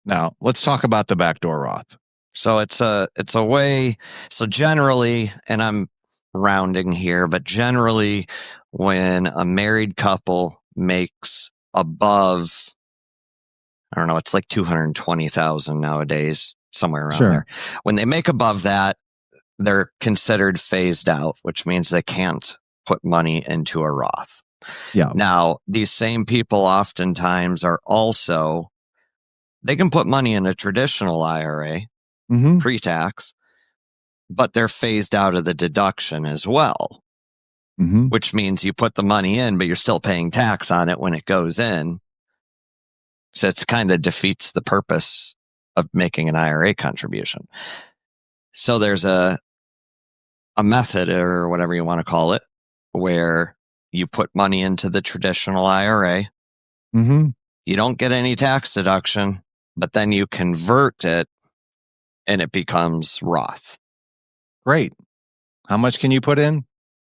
Now, let's talk about the backdoor Roth. So it's a way. So generally, and I'm rounding here, but generally, when a married couple makes above, I don't know, it's like 220,000 nowadays, somewhere around there. When they make above that, they're considered phased out, which means they can't put money into a Roth. Yeah. Now, these same people oftentimes are also, they can put money in a traditional IRA, pre-tax, but they're phased out of the deduction as well, which means you put the money in, but you're still paying tax on it when it goes in. So it's kind of defeats the purpose of making an IRA contribution. So there's a method, or whatever you want to call it, where you put money into the traditional IRA. You don't get any tax deduction, but then you convert it and it becomes Roth. Great. How much can you put in?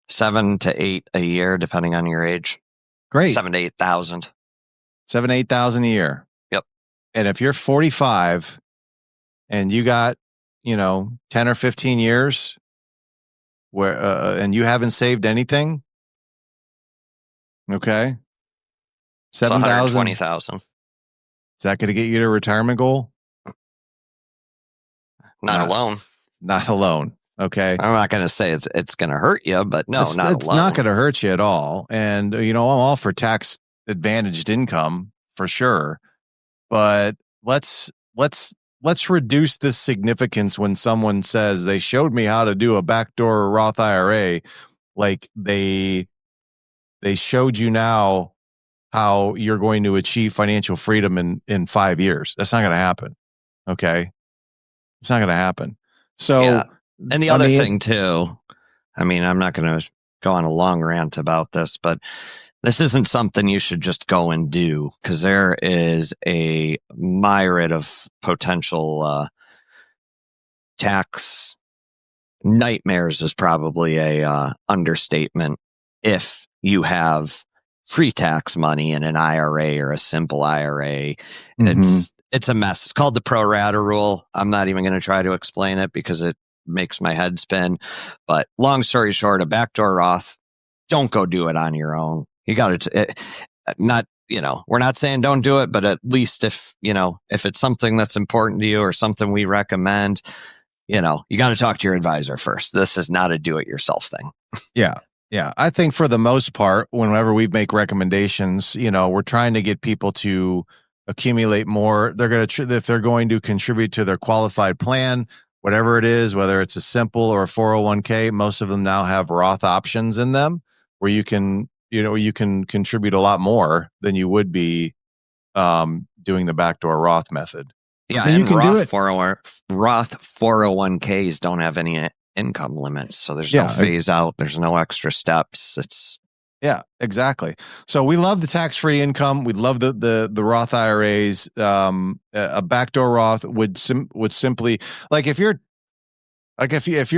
7 to 8 a year, depending on your age. Great. 7 to 8,000. 7,000 to 8,000 a year. Yep. And if you're 45 and you got, 10 or 15 years where, and you haven't saved anything. Okay. 7,000. 120,000. Is that going to get you to a retirement goal? Not alone. Not alone. Okay. I'm not going to say it's going to hurt you, but no, it's not alone. It's not going to hurt you at all. And, I'm all for tax advantaged income for sure. But let's reduce this significance when someone says they showed me how to do a backdoor Roth IRA. Like they showed you now how you're going to achieve financial freedom in 5 years. That's not going to happen. Okay. It's not going to happen. So, yeah. And the other thing too, I'm not going to go on a long rant about this, but this isn't something you should just go and do, because there is a myriad of potential tax nightmares is probably a understatement if you have free tax money in an IRA or a simple IRA. It's a mess. It's called the pro-rata rule. I'm not even going to try to explain it because it makes my head spin. But long story short, a backdoor Roth, don't go do it on your own. You got to, we're not saying don't do it, but at least if it's something that's important to you or something we recommend, you got to talk to your advisor first. This is not a do-it-yourself thing. Yeah. Yeah. I think for the most part, whenever we make recommendations, we're trying to get people to accumulate more. If they're going to contribute to their qualified plan, whatever it is, whether it's a simple or a 401k, most of them now have Roth options in them where you can contribute a lot more than you would be doing the backdoor Roth method. Yeah, and you can do it. Roth 401ks don't have any income limits, so there's no phase out. There's no extra steps. Yeah, exactly. So we love the tax-free income. We love the Roth IRAs. A backdoor Roth would simply, like if you're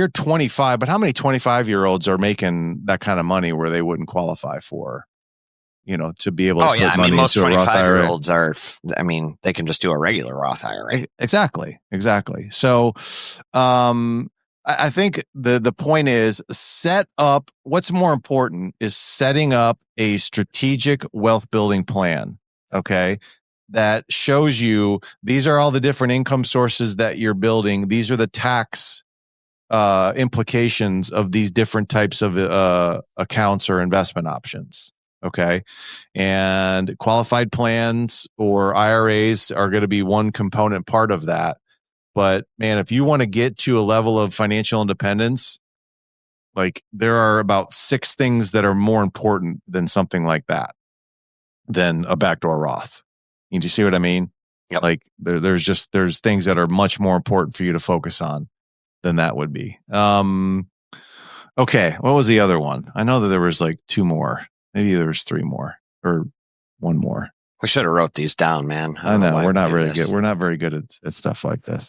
25, but how many 25-year-olds are making that kind of money where they wouldn't qualify for, to be able to put money most into a Roth IRA? 25-year-olds are, they can just do a regular Roth IRA. Exactly. So, I think the point is what's more important is setting up a strategic wealth building plan. Okay. That shows you these are all the different income sources that you're building. These are the tax implications of these different types of accounts or investment options. Okay. And qualified plans or IRAs are going to be one component part of that. But man, if you want to get to a level of financial independence, like there are about 6 things that are more important than something like that, than a backdoor Roth. You see what I mean? Yep. Like there's things that are much more important for you to focus on than that would be. Okay. What was the other one? I know that there was like 2 more. Maybe there was 3 more or 1 more. We should have wrote these down, man. I know we're not very good. We're not very good at stuff like this.